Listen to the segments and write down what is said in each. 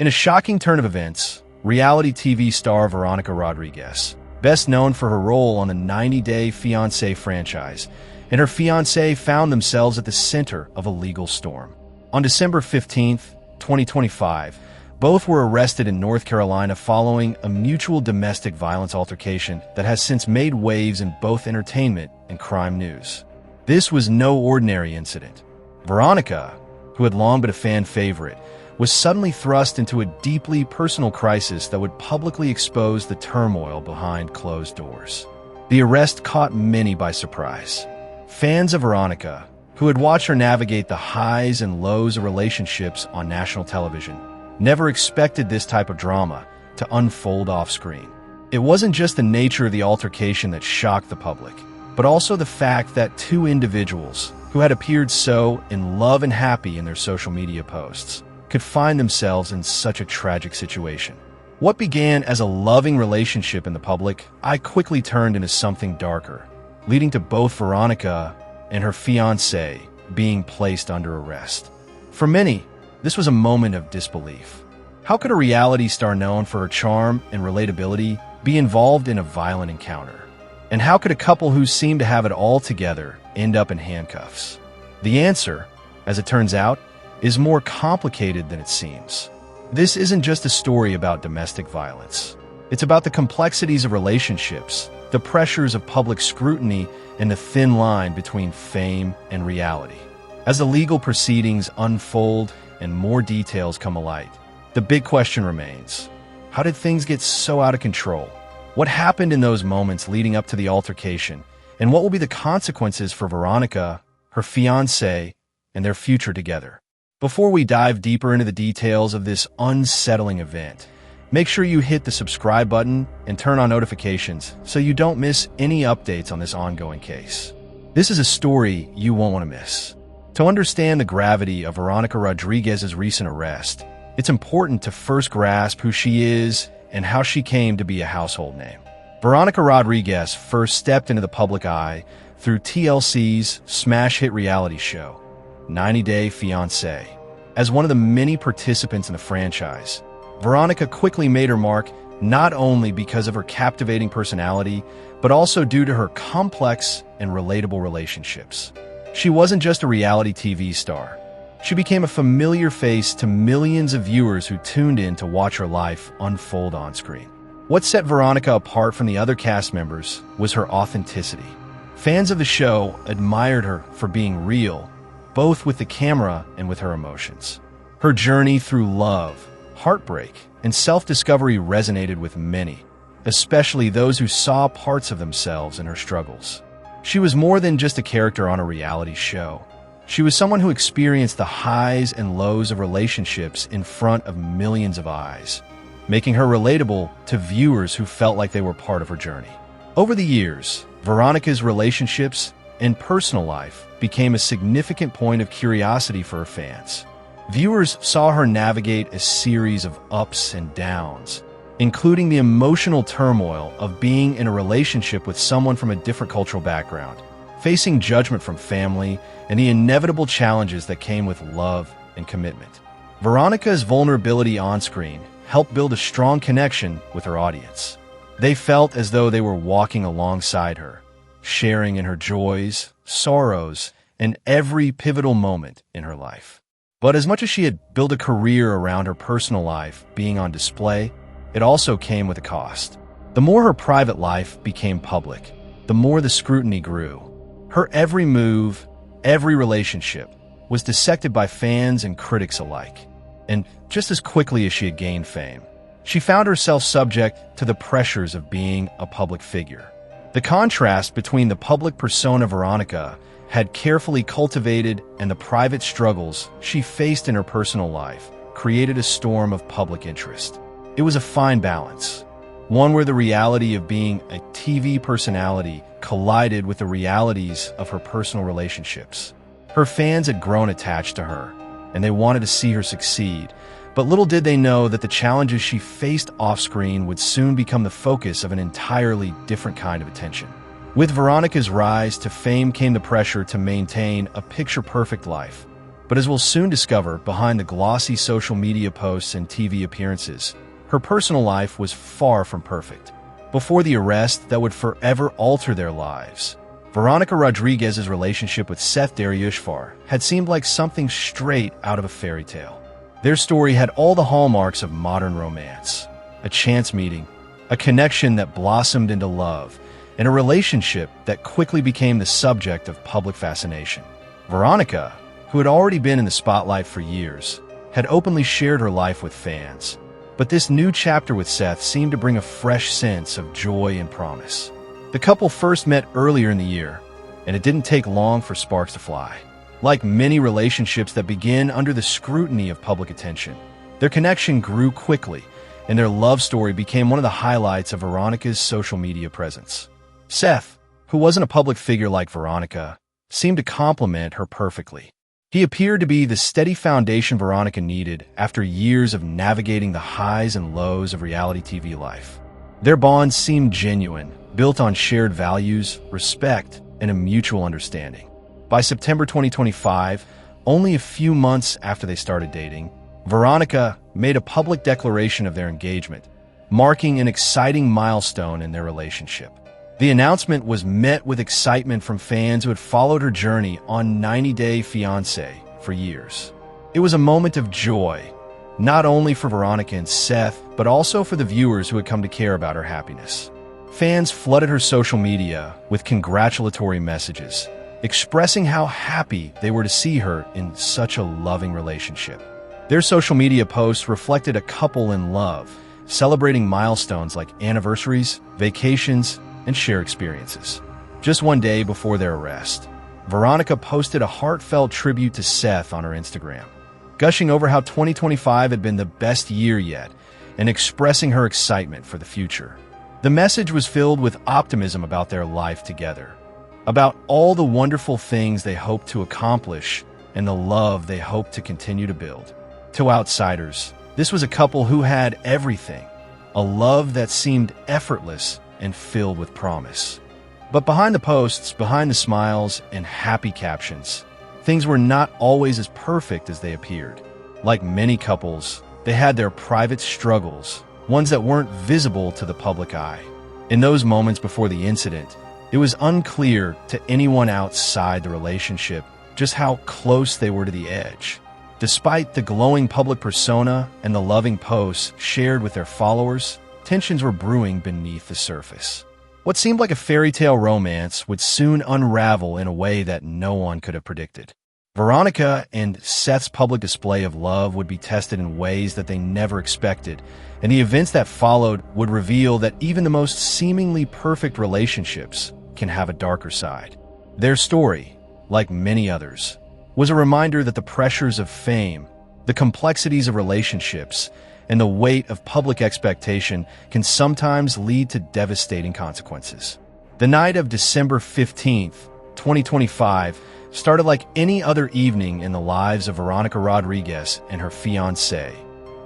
In a shocking turn of events, reality TV star Veronica Rodriguez, best known for her role on the 90-day Fiancé franchise, and her fiancé found themselves at the center of a legal storm. On December 15, 2025, both were arrested in North Carolina following a mutual domestic violence altercation that has since made waves in both entertainment and crime news. This was no ordinary incident. Veronica, who had long been a fan favorite, was suddenly thrust into a deeply personal crisis that would publicly expose the turmoil behind closed doors. The arrest caught many by surprise. Fans of Veronica, who had watched her navigate the highs and lows of relationships on national television, never expected this type of drama to unfold off-screen. It wasn't just the nature of the altercation that shocked the public, but also the fact that two individuals who had appeared so in love and happy in their social media posts could find themselves in such a tragic situation. What began as a loving relationship in the public quickly turned into something darker, leading to both Veronica and her fiancé being placed under arrest. For many, this was a moment of disbelief. How could a reality star known for her charm and relatability be involved in a violent encounter? And how could a couple who seemed to have it all together end up in handcuffs? The answer, as it turns out, is more complicated than it seems. This isn't just a story about domestic violence. It's about the complexities of relationships, the pressures of public scrutiny, and the thin line between fame and reality. As the legal proceedings unfold and more details come alight, the big question remains: how did things get so out of control? What happened in those moments leading up to the altercation, and what will be the consequences for Veronica, her fiancé, and their future together? Before we dive deeper into the details of this unsettling event, make sure you hit the subscribe button and turn on notifications so you don't miss any updates on this ongoing case. This is a story you won't want to miss. To understand the gravity of Veronica Rodriguez's recent arrest, it's important to first grasp who she is and how she came to be a household name. Veronica Rodriguez first stepped into the public eye through TLC's smash hit reality show, 90-Day Fiancé. As one of the many participants in the franchise, Veronica quickly made her mark not only because of her captivating personality, but also due to her complex and relatable relationships. She wasn't just a reality TV star. She became a familiar face to millions of viewers who tuned in to watch her life unfold on screen. What set Veronica apart from the other cast members was her authenticity. Fans of the show admired her for being real, both with the camera and with her emotions. Her journey through love, heartbreak, and self-discovery resonated with many, especially those who saw parts of themselves in her struggles. She was more than just a character on a reality show. She was someone who experienced the highs and lows of relationships in front of millions of eyes, making her relatable to viewers who felt like they were part of her journey. Over the years, Veronica's relationships and personal life became a significant point of curiosity for her fans. Viewers saw her navigate a series of ups and downs, including the emotional turmoil of being in a relationship with someone from a different cultural background, facing judgment from family, and the inevitable challenges that came with love and commitment. Veronica's vulnerability on screen helped build a strong connection with her audience. They felt as though they were walking alongside her, sharing in her joys, sorrows, and every pivotal moment in her life. But as much as she had built a career around her personal life being on display, it also came with a cost. The more her private life became public, the more the scrutiny grew. Her every move, every relationship, was dissected by fans and critics alike. And just as quickly as she had gained fame, she found herself subject to the pressures of being a public figure. The contrast between the public persona Veronica had carefully cultivated and the private struggles she faced in her personal life created a storm of public interest. It was a fine balance, one where the reality of being a TV personality collided with the realities of her personal relationships. Her fans had grown attached to her, and they wanted to see her succeed, but little did they know that the challenges she faced off-screen would soon become the focus of an entirely different kind of attention. With Veronica's rise to fame came the pressure to maintain a picture-perfect life. But as we'll soon discover, behind the glossy social media posts and TV appearances, her personal life was far from perfect. Before the arrest that would forever alter their lives, Veronica Rodriguez's relationship with Seth Daryoushfar had seemed like something straight out of a fairy tale. Their story had all the hallmarks of modern romance: a chance meeting, a connection that blossomed into love, and a relationship that quickly became the subject of public fascination. Veronica, who had already been in the spotlight for years, had openly shared her life with fans. But this new chapter with Seth seemed to bring a fresh sense of joy and promise. The couple first met earlier in the year, and it didn't take long for sparks to fly. Like many relationships that begin under the scrutiny of public attention, their connection grew quickly, and their love story became one of the highlights of Veronica's social media presence. Seth, who wasn't a public figure like Veronica, seemed to complement her perfectly. He appeared to be the steady foundation Veronica needed after years of navigating the highs and lows of reality TV life. Their bond seemed genuine, built on shared values, respect, and a mutual understanding. By September 2025, only a few months after they started dating, Veronica made a public declaration of their engagement, marking an exciting milestone in their relationship. The announcement was met with excitement from fans who had followed her journey on 90 Day Fiancé for years. It was a moment of joy, not only for Veronica and Seth, but also for the viewers who had come to care about her happiness. Fans flooded her social media with congratulatory messages, expressing how happy they were to see her in such a loving relationship. Their social media posts reflected a couple in love, celebrating milestones like anniversaries, vacations, and shared experiences. Just one day before their arrest, Veronica posted a heartfelt tribute to Seth on her Instagram, gushing over how 2025 had been the best year yet and expressing her excitement for the future. The message was filled with optimism about their life together, about all the wonderful things they hoped to accomplish and the love they hoped to continue to build. To outsiders, this was a couple who had everything, a love that seemed effortless and filled with promise. But behind the posts, behind the smiles and happy captions, things were not always as perfect as they appeared. Like many couples, they had their private struggles, ones that weren't visible to the public eye. In those moments before the incident, it was unclear to anyone outside the relationship just how close they were to the edge. Despite the glowing public persona and the loving posts shared with their followers, tensions were brewing beneath the surface. What seemed like a fairy tale romance would soon unravel in a way that no one could have predicted. Veronica and Seth's public display of love would be tested in ways that they never expected, and the events that followed would reveal that even the most seemingly perfect relationships can have a darker side. Their story, like many others, was a reminder that the pressures of fame, the complexities of relationships, and the weight of public expectation can sometimes lead to devastating consequences. The night of December 15th, 2025, started like any other evening in the lives of Veronica Rodriguez and her fiancé,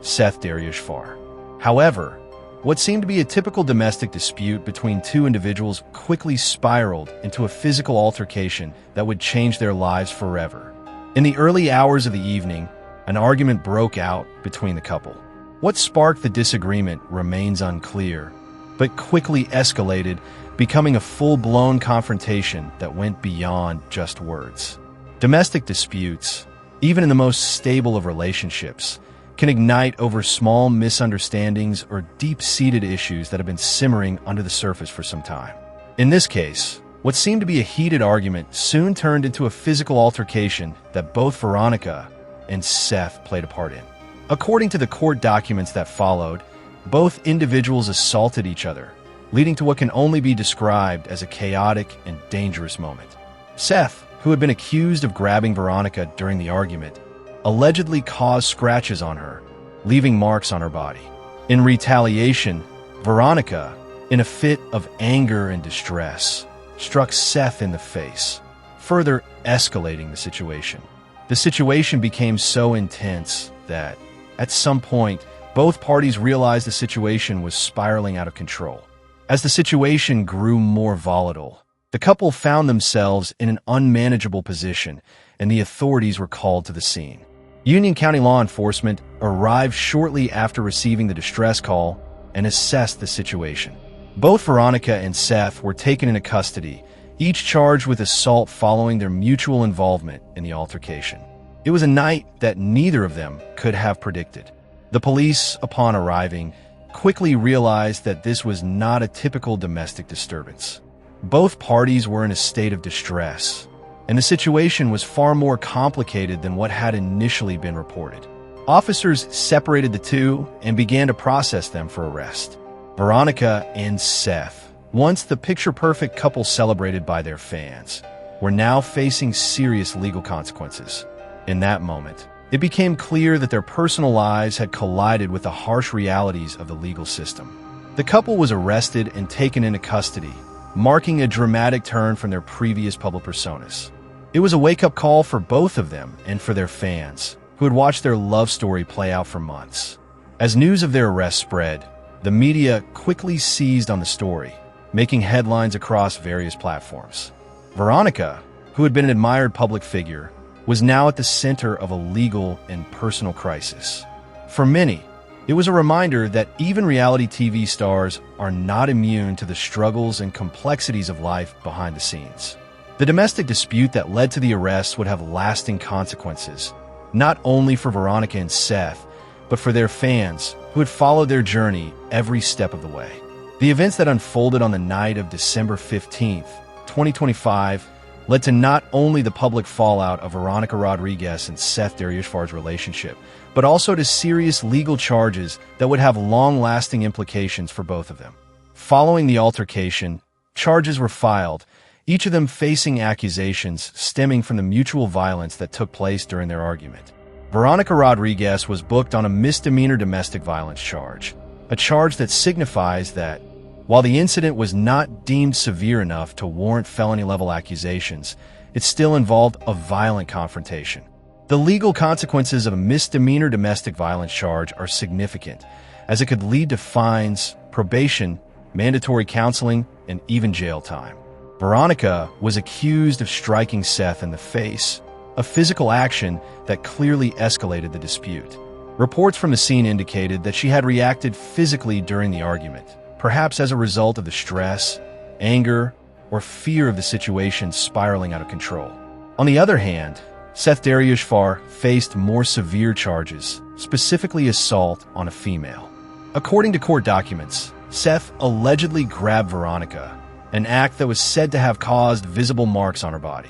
Seth Daryoushfar. However, what seemed to be a typical domestic dispute between two individuals quickly spiraled into a physical altercation that would change their lives forever. In the early hours of the evening, an argument broke out between the couple. What sparked the disagreement remains unclear, but quickly escalated, becoming a full-blown confrontation that went beyond just words. Domestic disputes, even in the most stable of relationships, can ignite over small misunderstandings or deep-seated issues that have been simmering under the surface for some time. In this case, what seemed to be a heated argument soon turned into a physical altercation that both Veronica and Seth played a part in. According to the court documents that followed, both individuals assaulted each other, leading to what can only be described as a chaotic and dangerous moment. Seth, who had been accused of grabbing Veronica during the argument, allegedly caused scratches on her, leaving marks on her body. In retaliation, Veronica, in a fit of anger and distress, struck Seth in the face, further escalating the situation. The situation became so intense that, at some point, both parties realized the situation was spiraling out of control. As the situation grew more volatile, the couple found themselves in an unmanageable position, and the authorities were called to the scene. Union County law enforcement arrived shortly after receiving the distress call and assessed the situation. Both Veronica and Seth were taken into custody, each charged with assault following their mutual involvement in the altercation. It was a night that neither of them could have predicted. The police, upon arriving, quickly realized that this was not a typical domestic disturbance. Both parties were in a state of distress, and the situation was far more complicated than what had initially been reported. Officers separated the two and began to process them for arrest. Veronica and Seth, once the picture-perfect couple celebrated by their fans, were now facing serious legal consequences. In that moment, it became clear that their personal lives had collided with the harsh realities of the legal system. The couple was arrested and taken into custody, marking a dramatic turn from their previous public personas. It was a wake-up call for both of them and for their fans, who had watched their love story play out for months. As news of their arrest spread, the media quickly seized on the story, making headlines across various platforms. Veronica, who had been an admired public figure, was now at the center of a legal and personal crisis. For many, it was a reminder that even reality TV stars are not immune to the struggles and complexities of life behind the scenes. The domestic dispute that led to the arrest would have lasting consequences, not only for Veronica and Seth, but for their fans who had followed their journey every step of the way. The events that unfolded on the night of December 15th, 2025, led to not only the public fallout of Veronica Rodriguez and Seth Daryoushfar's relationship, but also to serious legal charges that would have long-lasting implications for both of them. Following the altercation, charges were filed, each of them facing accusations stemming from the mutual violence that took place during their argument. Veronica Rodriguez was booked on a misdemeanor domestic violence charge, a charge that signifies that, while the incident was not deemed severe enough to warrant felony-level accusations, it still involved a violent confrontation. The legal consequences of a misdemeanor domestic violence charge are significant, as it could lead to fines, probation, mandatory counseling, and even jail time. Veronica was accused of striking Seth in the face, a physical action that clearly escalated the dispute. Reports from the scene indicated that she had reacted physically during the argument, perhaps as a result of the stress, anger, or fear of the situation spiraling out of control. On the other hand, Seth Daryoushfar faced more severe charges, specifically assault on a female. According to court documents, Seth allegedly grabbed Veronica, an act that was said to have caused visible marks on her body.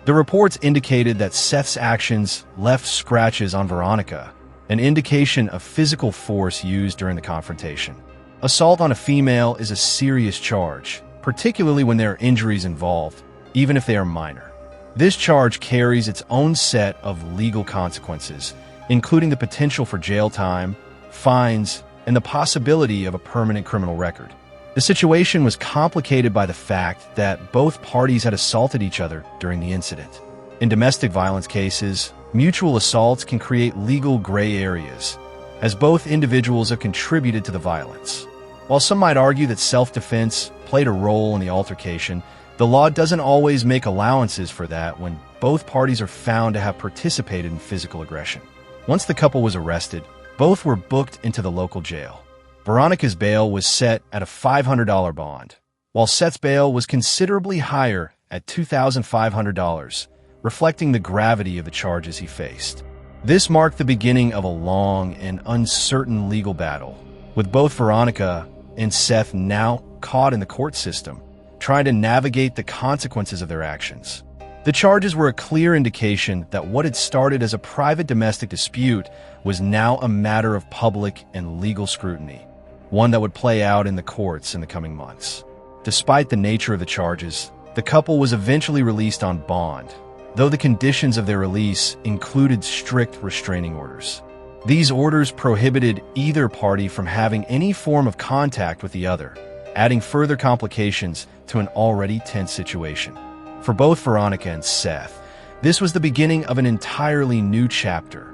The reports indicated that Seth's actions left scratches on Veronica, an indication of physical force used during the confrontation. Assault on a female is a serious charge, particularly when there are injuries involved, even if they are minor. This charge carries its own set of legal consequences, including the potential for jail time, fines, and the possibility of a permanent criminal record. The situation was complicated by the fact that both parties had assaulted each other during the incident. In domestic violence cases, mutual assaults can create legal gray areas, as both individuals have contributed to the violence. While some might argue that self-defense played a role in the altercation, the law doesn't always make allowances for that when both parties are found to have participated in physical aggression. Once the couple was arrested, both were booked into the local jail. Veronica's bail was set at a $500 bond, while Seth's bail was considerably higher at $2,500, reflecting the gravity of the charges he faced. This marked the beginning of a long and uncertain legal battle, with both Veronica and Seth now caught in the court system, trying to navigate the consequences of their actions. The charges were a clear indication that what had started as a private domestic dispute was now a matter of public and legal scrutiny, one that would play out in the courts in the coming months. Despite the nature of the charges, the couple was eventually released on bond, though the conditions of their release included strict restraining orders. These orders prohibited either party from having any form of contact with the other, adding further complications to an already tense situation. For both Veronica and Seth, this was the beginning of an entirely new chapter,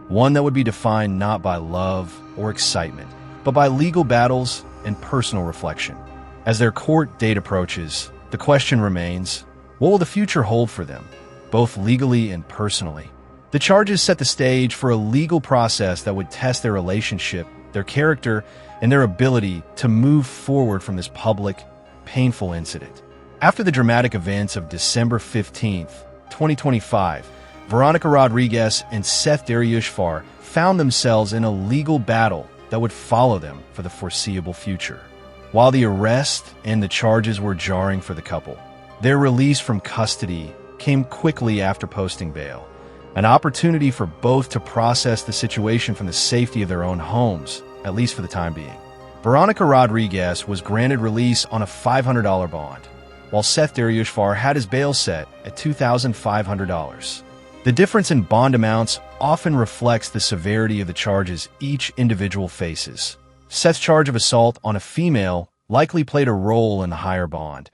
one that would be defined not by love or excitement, but by legal battles and personal reflection. As their court date approaches, the question remains, what will the future hold for them? both legally and personally. The charges set the stage for a legal process that would test their relationship, their character, and their ability to move forward from this public, painful incident. After the dramatic events of December 15th, 2025, Veronica Rodriguez and Seth Daryoushfar found themselves in a legal battle that would follow them for the foreseeable future. While the arrest and the charges were jarring for the couple, their release from custody came quickly after posting bail, an opportunity for both to process the situation from the safety of their own homes, at least for the time being. Veronica Rodriguez was granted release on a $500 bond, while Seth Daryoushfar had his bail set at $2,500. The difference in bond amounts often reflects the severity of the charges each individual faces. Seth's charge of assault on a female likely played a role in the higher bond,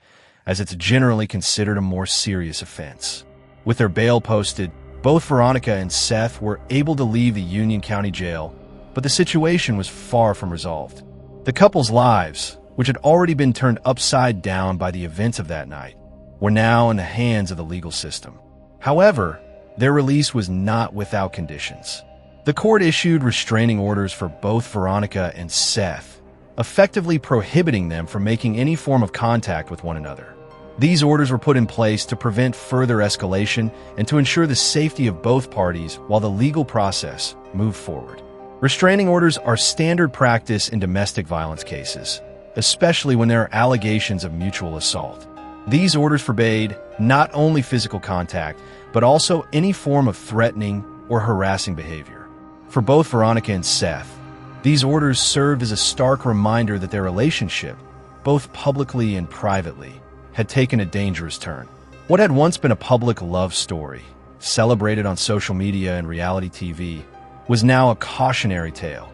as it's generally considered a more serious offense. With their bail posted, both Veronica and Seth were able to leave the Union County Jail, but the situation was far from resolved. The couple's lives, which had already been turned upside down by the events of that night, were now in the hands of the legal system. However, their release was not without conditions. The court issued restraining orders for both Veronica and Seth, effectively prohibiting them from making any form of contact with one another. These orders were put in place to prevent further escalation and to ensure the safety of both parties while the legal process moved forward. Restraining orders are standard practice in domestic violence cases, especially when there are allegations of mutual assault. These orders forbade not only physical contact, but also any form of threatening or harassing behavior. For both Veronica and Seth, these orders served as a stark reminder that their relationship, both publicly and privately, had taken a dangerous turn. What had once been a public love story, celebrated on social media and reality TV, was now a cautionary tale.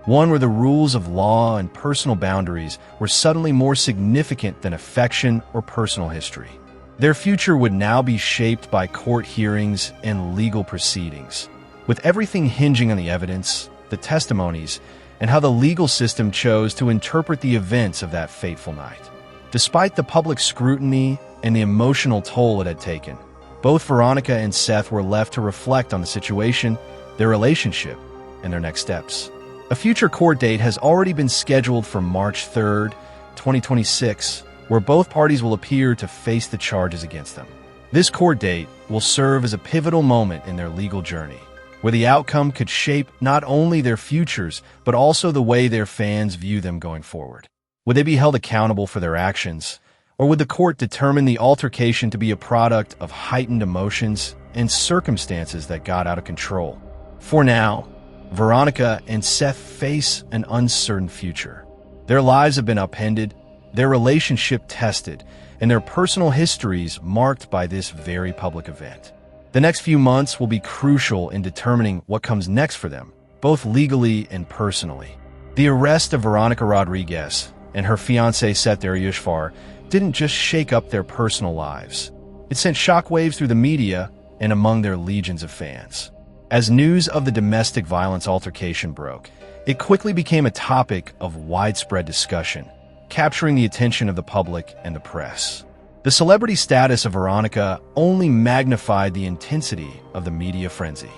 One where the rules of law and personal boundaries were suddenly more significant than affection or personal history. Their future would now be shaped by court hearings and legal proceedings, with everything hinging on the evidence, the testimonies, and how the legal system chose to interpret the events of that fateful night. Despite the public scrutiny and the emotional toll it had taken, both Veronica and Seth were left to reflect on the situation, their relationship, and their next steps. A future court date has already been scheduled for March 3rd, 2026, where both parties will appear to face the charges against them. This court date will serve as a pivotal moment in their legal journey, where the outcome could shape not only their futures, but also the way their fans view them going forward. Would they be held accountable for their actions, or would the court determine the altercation to be a product of heightened emotions and circumstances that got out of control? For now, Veronica and Seth face an uncertain future. Their lives have been upended, their relationship tested, and their personal histories marked by this very public event. The next few months will be crucial in determining what comes next for them, both legally and personally. The arrest of Veronica Rodriguez and her fiancé Seth Daryoushfar didn't just shake up their personal lives. It sent shockwaves through the media and among their legions of fans. As news of the domestic violence altercation broke, it quickly became a topic of widespread discussion, capturing the attention of the public and the press. The celebrity status of Veronica only magnified the intensity of the media frenzy.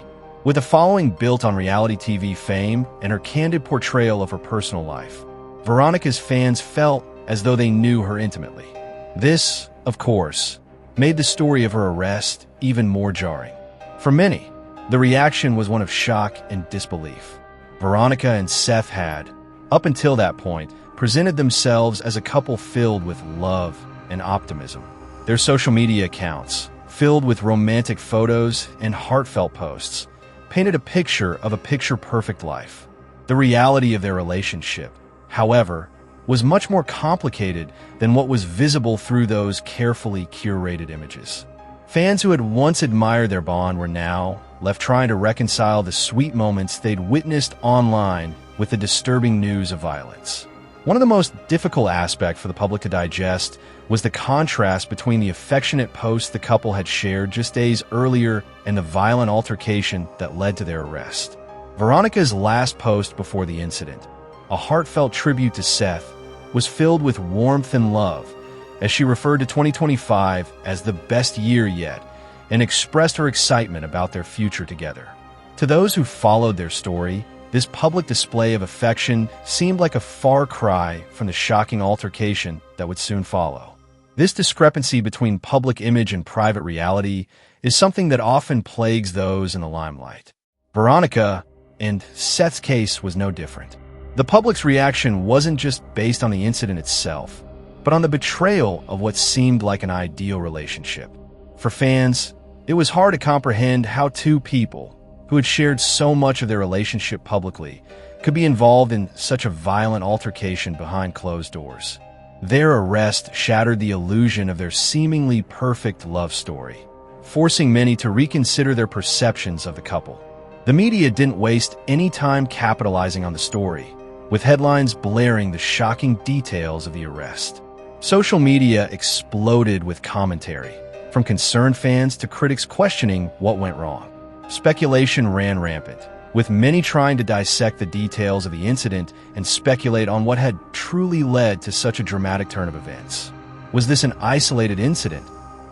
With a following built on reality TV fame and her candid portrayal of her personal life, Veronica's fans felt as though they knew her intimately. This, of course, made the story of her arrest even more jarring. For many, the reaction was one of shock and disbelief. Veronica and Seth had, up until that point, presented themselves as a couple filled with love and optimism. Their social media accounts, filled with romantic photos and heartfelt posts, painted a picture of a picture-perfect life. The reality of their relationship, however, was much more complicated than what was visible through those carefully curated images. Fans who had once admired their bond were now left trying to reconcile the sweet moments they'd witnessed online with the disturbing news of violence. One of the most difficult aspects for the public to digest was the contrast between the affectionate post the couple had shared just days earlier and the violent altercation that led to their arrest. Veronica's last post before the incident, a heartfelt tribute to Seth, was filled with warmth and love as she referred to 2025 as the best year yet and expressed her excitement about their future together. To those who followed their story, this public display of affection seemed like a far cry from the shocking altercation that would soon follow. This discrepancy between public image and private reality is something that often plagues those in the limelight. Veronica and Seth's case was no different. The public's reaction wasn't just based on the incident itself, but on the betrayal of what seemed like an ideal relationship. For fans, it was hard to comprehend how two people who had shared so much of their relationship publicly could be involved in such a violent altercation behind closed doors. Their arrest shattered the illusion of their seemingly perfect love story, forcing many to reconsider their perceptions of the couple. The media didn't waste any time capitalizing on the story, with headlines blaring the shocking details of the arrest. Social media exploded with commentary, from concerned fans to critics questioning what went wrong. Speculation ran rampant, with many trying to dissect the details of the incident and speculate on what had truly led to such a dramatic turn of events. Was this an isolated incident,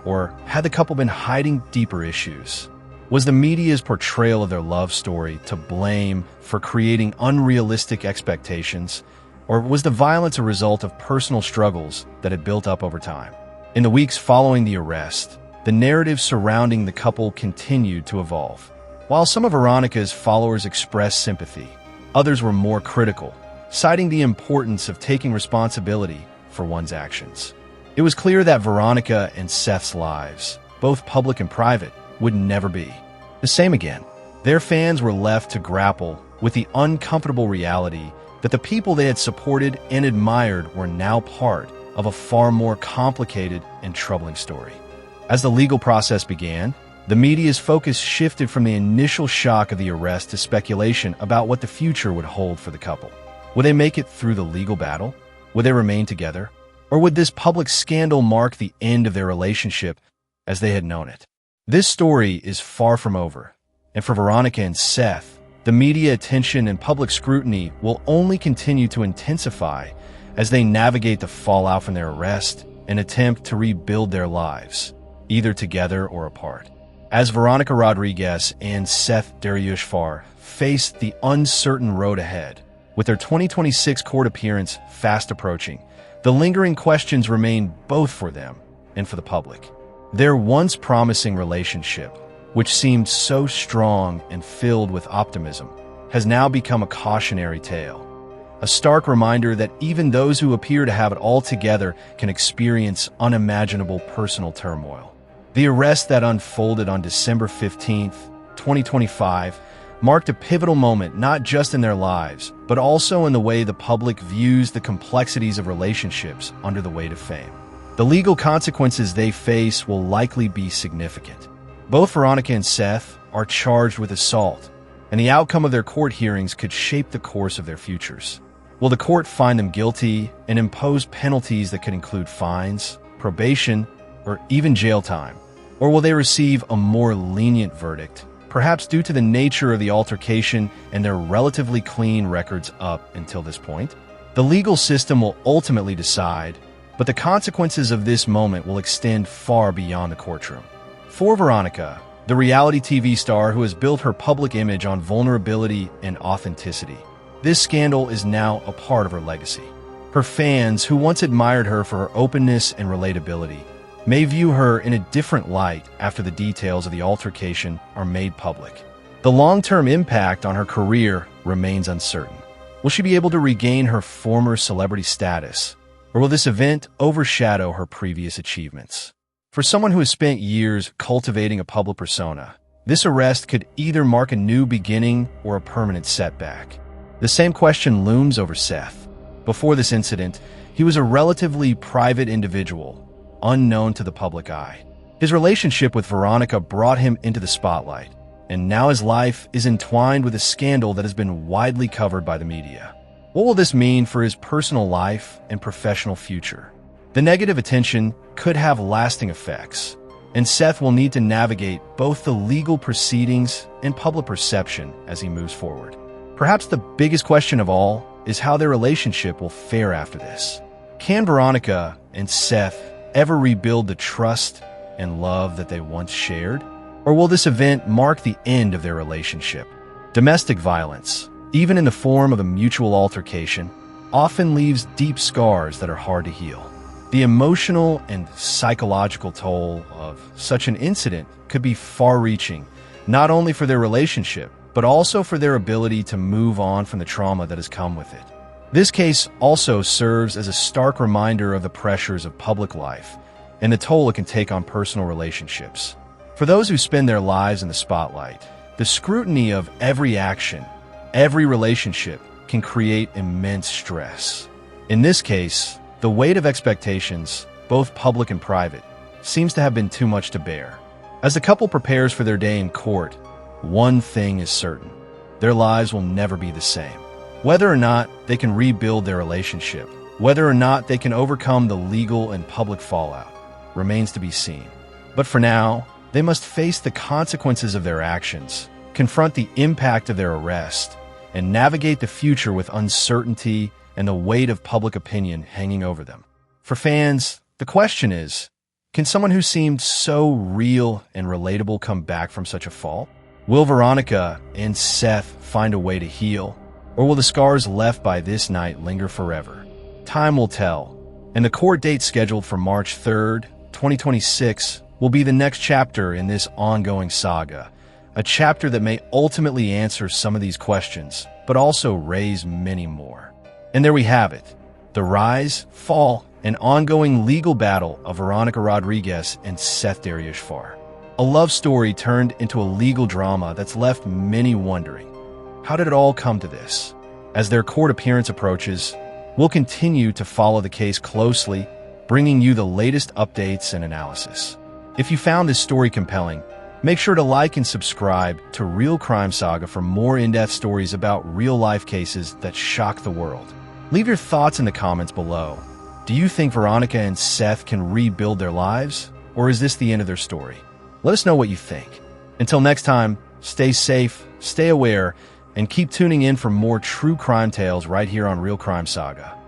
or had the couple been hiding deeper issues? Was the media's portrayal of their love story to blame for creating unrealistic expectations, or was the violence a result of personal struggles that had built up over time? In the weeks following the arrest, the narrative surrounding the couple continued to evolve. While some of Veronica's followers expressed sympathy, others were more critical, citing the importance of taking responsibility for one's actions. It was clear that Veronica and Seth's lives, both public and private, would never be the same again. Their fans were left to grapple with the uncomfortable reality that the people they had supported and admired were now part of a far more complicated and troubling story. As the legal process began, the media's focus shifted from the initial shock of the arrest to speculation about what the future would hold for the couple. Would they make it through the legal battle? Would they remain together? Or would this public scandal mark the end of their relationship as they had known it? This story is far from over, and for Veronica and Seth, the media attention and public scrutiny will only continue to intensify as they navigate the fallout from their arrest and attempt to rebuild their lives, either together or apart. As Veronica Rodriguez and Seth Daryoushfar face the uncertain road ahead, with their 2026 court appearance fast approaching, the lingering questions remain both for them and for the public. Their once promising relationship, which seemed so strong and filled with optimism, has now become a cautionary tale, a stark reminder that even those who appear to have it all together can experience unimaginable personal turmoil. The arrest that unfolded on December 15th, 2025, marked a pivotal moment not just in their lives, but also in the way the public views the complexities of relationships under the weight of fame. The legal consequences they face will likely be significant. Both Veronica and Seth are charged with assault, and the outcome of their court hearings could shape the course of their futures. Will the court find them guilty and impose penalties that could include fines, probation, or even jail time? Or will they receive a more lenient verdict, perhaps due to the nature of the altercation and their relatively clean records up until this point? The legal system will ultimately decide, but the consequences of this moment will extend far beyond the courtroom. For Veronica, the reality TV star who has built her public image on vulnerability and authenticity, this scandal is now a part of her legacy. Her fans, who once admired her for her openness and relatability, may view her in a different light after the details of the altercation are made public. The long-term impact on her career remains uncertain. Will she be able to regain her former celebrity status, or will this event overshadow her previous achievements? For someone who has spent years cultivating a public persona, this arrest could either mark a new beginning or a permanent setback. The same question looms over Seth. Before this incident, he was a relatively private individual, unknown to the public eye. His relationship with Veronica brought him into the spotlight, and now his life is entwined with a scandal that has been widely covered by the media. What will this mean for his personal life and professional future? The negative attention could have lasting effects, and Seth will need to navigate both the legal proceedings and public perception as he moves forward. Perhaps the biggest question of all is how their relationship will fare after this. Can Veronica and Seth ever rebuild the trust and love that they once shared? Or will this event mark the end of their relationship? Domestic violence, even in the form of a mutual altercation, often leaves deep scars that are hard to heal. The emotional and psychological toll of such an incident could be far-reaching, not only for their relationship, but also for their ability to move on from the trauma that has come with it. This case also serves as a stark reminder of the pressures of public life and the toll it can take on personal relationships. For those who spend their lives in the spotlight, the scrutiny of every action, every relationship can create immense stress. In this case, the weight of expectations, both public and private, seems to have been too much to bear. As the couple prepares for their day in court, one thing is certain: their lives will never be the same. Whether or not they can rebuild their relationship, whether or not they can overcome the legal and public fallout, remains to be seen. But for now, they must face the consequences of their actions, confront the impact of their arrest, and navigate the future with uncertainty and the weight of public opinion hanging over them. For fans, the question is, can someone who seemed so real and relatable come back from such a fall? Will Veronica and Seth find a way to heal? Or will the scars left by this night linger forever? Time will tell, and the court date scheduled for March 3rd, 2026 will be the next chapter in this ongoing saga, a chapter that may ultimately answer some of these questions, but also raise many more. And there we have it, the rise, fall, and ongoing legal battle of Veronica Rodriguez and Seth Daryoushfar. A love story turned into a legal drama that's left many wondering, how did it all come to this? As their court appearance approaches, we'll continue to follow the case closely, bringing you the latest updates and analysis. If you found this story compelling, make sure to like and subscribe to Real Crime Saga for more in-depth stories about real-life cases that shock the world. Leave your thoughts in the comments below. Do you think Veronica and Seth can rebuild their lives, or is this the end of their story? Let us know what you think. Until next time, stay safe, stay aware, and keep tuning in for more true crime tales right here on Real Crime Saga.